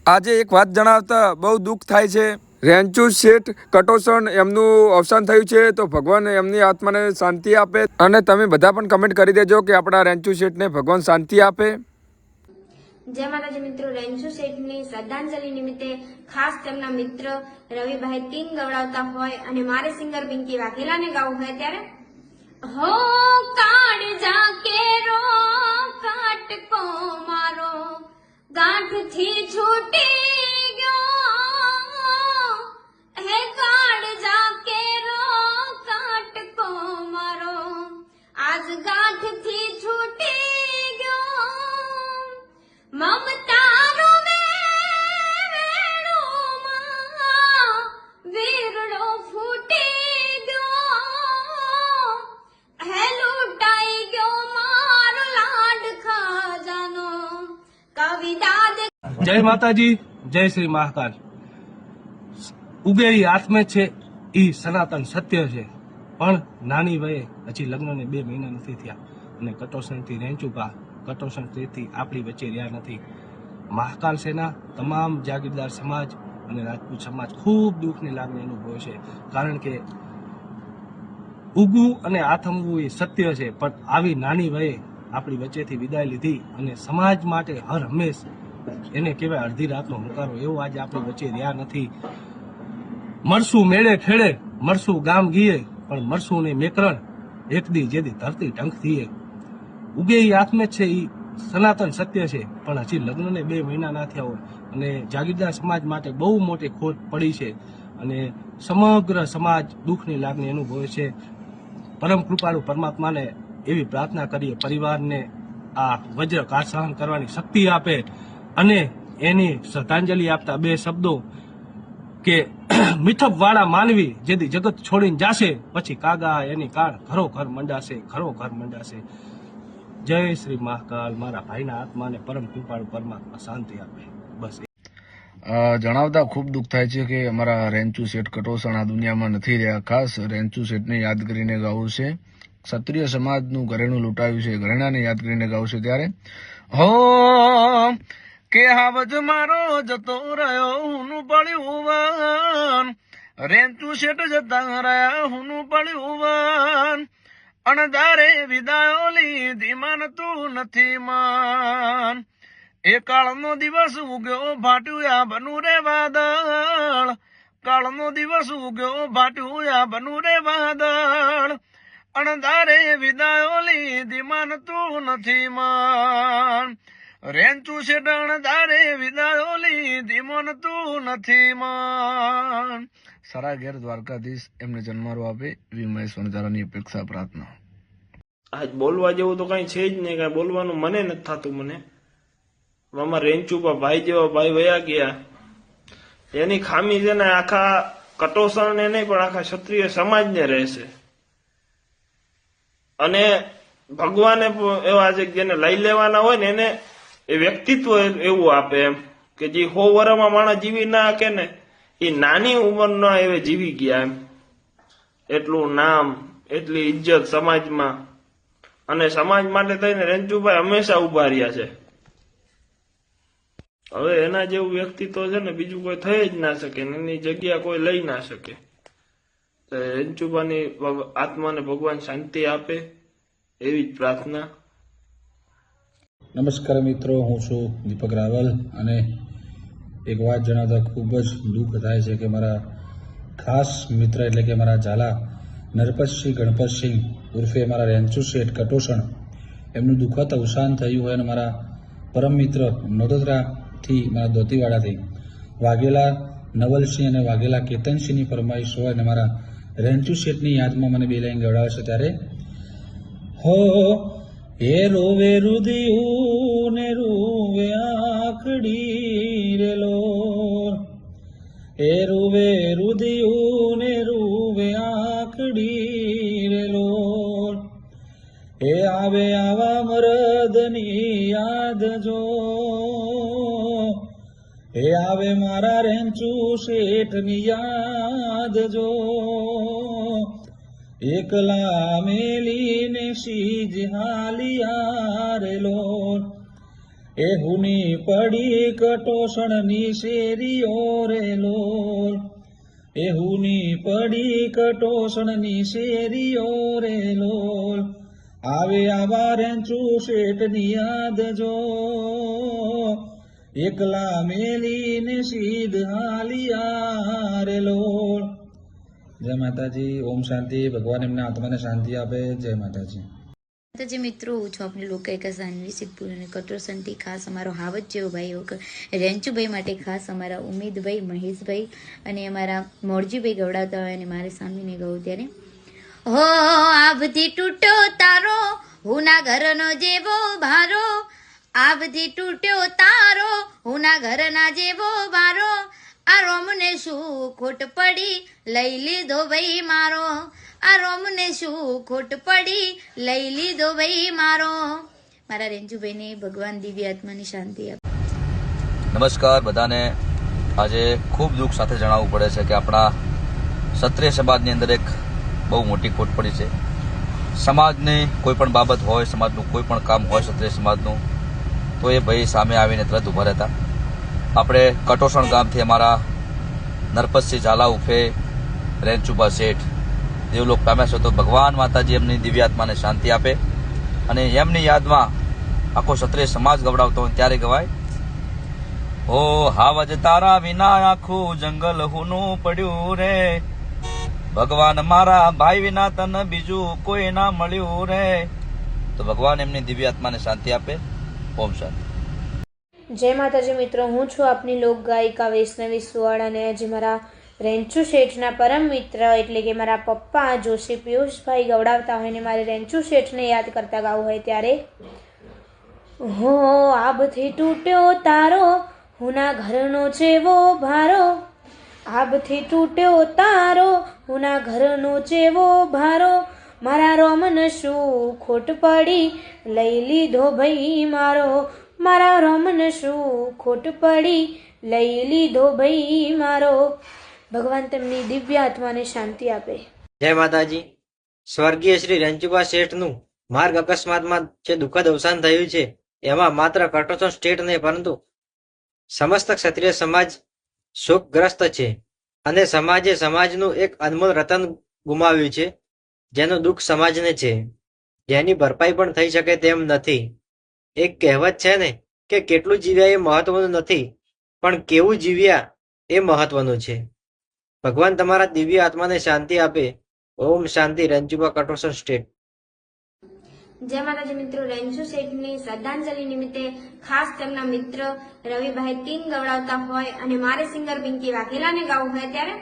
આજે એક વાત જણાવતા બહુ દુઃખ થાય છે। રેન્ચુ શેઠ કટોસણ એમનું અવસાન થયું છે, તો ભગવાન એમની આત્માને શાંતિ આપે। અને તમે બધા પણ કમેન્ટ કરી દેજો કે આપણા રેન્ચુ શેઠને ભગવાન શાંતિ આપે। જય માતાજી મિત્રો, રેન્ચુ શેઠની શ્રદ્ધાંજલિ નિમિત્તે ખાસ તેમના મિત્ર રવિભાઈ ટીમ ગવડાવતા હોય અને મારે સિંગર પિંકી વાઘેલાને ગાવું હોય ત્યારે હો કાળ જાકે રો કાટકો મારો ગાંઠથી છૂટી ગયો, હે કાળ જાકે રો કાટકો મારો આજ ગાંઠથી છૂટી ગયો, મમતારો વેણુમાં વીરડો ફૂટી ગયો, હે લૂંટાઈ ગયો મારો લાડ ખજાનો કવિતા। જય માતાજી, જય શ્રી મહાકાલ। ઉગે ઈ આત્મે છે ઈ સનાતન સત્ય છે, પણ નાની વયે હજી લગ્નને 2 મહિના નથી થયા અને કટોસણથી રેંચુભા કટોસણથી આપણી વચ્ચે રહ્યા નથી। મહાકાલ સેના તમામ જાગીરદાર સમાજ અને રાજપૂત સમાજ ખૂબ દુઃખની લાગણી અનુભવે છે, કારણ કે ઉગવું અને આથમવું એ સત્ય છે, પણ આવી નાની વયે આપણી વચ્ચેથી વિદાય લીધી અને સમાજ માટે હર હંમેશ એને કહેવાય અડધી રાતનો હુંકારો એવો આજે આપણી વચ્ચે રહ્યા નથી। મળશું મેળે ખેડે, મળશું ગામ ગીએ, પણ મળશું ને મેકરણ એક દી જેદી ધરતી ઢંકથી। ઉગે ઈ આત્મે છે ઈ સનાતન સત્ય છે, પણ હજી લગ્નને 2 મહિના ના થયા હોય અને જાગીરદાર સમાજ માટે બહુ મોટી ખોટ પડી છે અને સમગ્ર સમાજ દુઃખની લાગણી અનુભવે છે। પરમ કૃપાળુ પરમાત્માને એવી પ્રાર્થના કરીએ પરિવારને આ વજ્ર કાળ સહન કરવાની શક્તિ આપે અને એની શ્રદ્ધાંજલિ આપતા 2 શબ્દો કે મીઠપ વાળા માનવી જેથી જગત છોડીને જાશે, પછી કાગા એની કાળ ઘરો ઘર મંડાશે, ઘરો ઘર મંડાશે। જય શ્રી મહાકાલ। મારા ભાઈના આત્માને પરમ કૃપાળુ પરમાત્મા શાંતિ આપે। બસ જણાવતા ખૂબ દુઃખ થાય છે કે અમારા રેન્ચુ શેઠ કટોસણ આ દુનિયામાં નથી રહ્યા। ખાસ રેન્ચુ શેઠને યાદ કરીને ગાવું છે। ક્ષત્રિય સમાજનું ઘરેણું લૂંટાયું છે, ઘરેણાને યાદ કરીને ગાવું છે ત્યારે હો કે હાવજ મારો જતો રહ્યો હુંનું પડ્યું વન, રેન્ચુ શેઠ જતા રહ્યા હુંનું પડ્યું વન, અણધારે વિદાયો લીધી માનતું નથી મન, એ કાળનો દિવસ ઉગ્યો ભાટ્યું આ બનું રે વાદળ, કાળનો દિવસ ઉગ્યો ભાટ્યું આ બનું રે વાદળ, અણધારે વિદાયો લીધી માનતું નથી મન, રેન્ચુ શેઠ અણધારે વિદાયો લીધી માનતું નથી મન। સારા ઘેર દ્વારકાધીશ એમને જન્મારો આપે એવી મહેશ વનજારાની અપેક્ષા પ્રાર્થના। આજ બોલવા જેવું તો કઈ છે જ નહીં, કઈ બોલવાનું મને નથી થતું। મને મામા રેન્ચુભા ભાઈ જેવા ભાઈ વયા ગયા, એની ખામી છે ને આખા કટોસણને નહીં પણ આખા ક્ષત્રિય સમાજને રહેશે। અને ભગવાને એવા છે જેને લઈ લેવાના હોય ને એને એ વ્યક્તિત્વ એવું આપે એમ કે જે 100 વર્ષમાં માણસ જીવી ના શકે ને એ નાની ઉંમરના એવે જીવી ગયા એમ, એટલું નામ એટલી ઇજ્જત સમાજમાં, અને સમાજ માટે થઈને રેન્ચુભાઈ હંમેશા ઉભા રહ્યા છે। હવે એના જેવું વ્યક્તિત્વ છે ને બીજું કોઈ થઈ જ ના શકે, એની જગ્યા કોઈ લઈ ના શકે। રેન્ચુભાઈની આત્માને ભગવાન શાંતિ આપે એવી જ પ્રાર્થના। નમસ્કાર મિત્રો, હું છું દીપક રાવલ અને એક વાત જણાવતા ખૂબ જ દુઃખ થાય છે કે મારા ખાસ મિત્ર એટલે કે મારા ઝાલા નરપતસિંહ ગણપતસિંહ ઉર્ફે મારા રેન્ચુ શેઠ કટોસણ એમનું દુઃખદ અવસાન થયું હોય અને મારા પરમ મિત્ર નોદોદરાથી મારા દોતીવાડાથી વાઘેલા નવલસિંહ અને વાઘેલા કેતનસિંહની ફરમાઈશ હોય અને મારા રેન્ચુ શેઠની યાદમાં મને 2 લાઈન ગવડાવે છે ત્યારે હો એ રોવે રુધિયું ને રૂવે આખડી રેલો, એ રોવે રુધિયું ને રૂવે આખડી રેલો, એ આવે આવા મરદની યાદ જો, એ આવે મારા રેન્ચુ શેઠની યાદ જો, એકલા મેલીને સીજ હાલિયા રેલો, એ હુની પડી કટોષણની શેરીઓ રે લોલ, એ હુની પડી કટોષણની શેરીઓ રે લોલ, આવે આવા રેંચુ શેઠની યાદ જો, એકલા મેલીને સીધ હાલિયા રે લોલ. જય માતાજી, ઓમ શાંતિ. ભગવાન એમના આત્માને શાંતિ આપે. જય માતાજી. જે મિત્રો હું છું આપની લોકગાયિકા સાનવી સિદ્ધપુર અને કટોરસનથી ખાસ અમારો હાવજ જેવો ભાઈ રેન્ચુભાઈ માટે ખાસ અમારા ઉમેદભાઈ મહેશભાઈ અને અમારા મોરજીભાઈ ગવડાવતા હોય અને મારે સાનવીને ગયું ત્યારે હો આભથી તૂટ્યો તારો હુના ઘરનો જેવો ભારો, આભથી તૂટ્યો તારો હુના ઘરના જેવો ભારો, આ રોમને શું ખોટ પડી લઈ લીધો ભાઈ મારો, આ રોમને શું ખોટ પડી લઈ લીધો ભાઈ મારો. મારા રેન્જુભાઈને ભગવાન દિવ્ય આત્માની શાંતિ આપે. નમસ્કાર બધાને. આજે ખૂબ દુઃખ સાથે જણાવવું પડે છે કે આપણા ક્ષત્રિય સમાજની અંદર એક બહુ મોટી ખોટ પડી છે. સમાજની કોઈ પણ બાબત હોય, સમાજનું કોઈ પણ કામ હોય ક્ષત્રિય સમાજનું, તો એ ભાઈ સામે આવીને તરત ઉભા રહેતા. આપણે કટોસણ ગામથી અમારા નરપતસિંહ ઝાલા ઉર્ફે રેન્ચુભા શેઠ દેવલોક પામ્યા છે, તો ભગવાન માતાજી એમની દિવ્ય આત્માને શાંતિ આપે અને એમની યાદમાં આખો ક્ષત્રિય સમાજ ગવડાવતો હોય ત્યારે ગવાય હો હાવજ તારા વિના આખું જંગલ હુનું પડ્યું રે, ભગવાન મારા ભાઈ વિના તને બીજું કોઈ ના મળ્યું રે. તો ભગવાન એમની દિવ્ય આત્માને શાંતિ આપે. ઓમ શાંતિ. જય માતાજી મિત્રો, હું છું આપની લોક ગાયિકા વૈષ્ણવી સુવાળ અને આજે મારા રેન્ચુ શેઠના પરમ મિત્ર એટલે કે મારા પપ્પા જોશી પિયુષભાઈ ગવડાવતા હોય ને મારે રેન્ચુ શેઠને યાદ કરતા ગાવું હોય ત્યારે હો આભથી તૂટ્યો તારો હુના ઘરનો જેવો ભારો, આભથી તૂટ્યો તારો હુના ઘરનો જેવો ભારો, મારા રોમન શું ખોટ પડી લઈ લીધો ભાઈ મારો, મારા રોમન શું ખોટ પડી લઈ લીધો ભાઈ મારો. ભગવાન તેમની દિવ્ય આત્માને શાંતિ આપે. જય માતાજી. સ્વર્ગીય શ્રી રેન્ચુભા શેઠનું માર્ગ અકસ્માતમાં જે દુઃખદ અવસાન થયું છે એમાં માત્ર કટોસણ સ્ટેટ નહીં પરંતુ સમસ્ત ક્ષત્રિય સમાજ શોકગ્રસ્ત છે અને સમાજે સમાજનું એક અનમોલ રતન ગુમાવ્યું છે, જેનું દુઃખ સમાજને છે, જેની ભરપાઈ પણ થઈ શકે તેમ નથી. એક કહેવત છે ને કે કેટલું જીવ્યા એ મહત્વનું નથી, પણ કેવું જીવ્યા એ મહત્વનું છે. ભગવાન તમારા દિવ્ય આત્માને શાંતિ આપે. ઓમ શાંતિ. રેન્ચુભા કટોસણ સ્ટેટ. જય માતાજી મિત્રો, રેન્ચુ શેઠની શ્રદ્ધાંજલિ નિમિત્તે ખાસ તેમના મિત્ર રવિભાઈ ટીમ ગવડાવતા હોય અને મારે સિંગર પિંકી વાઘેલાને ગાવું હોય ત્યારે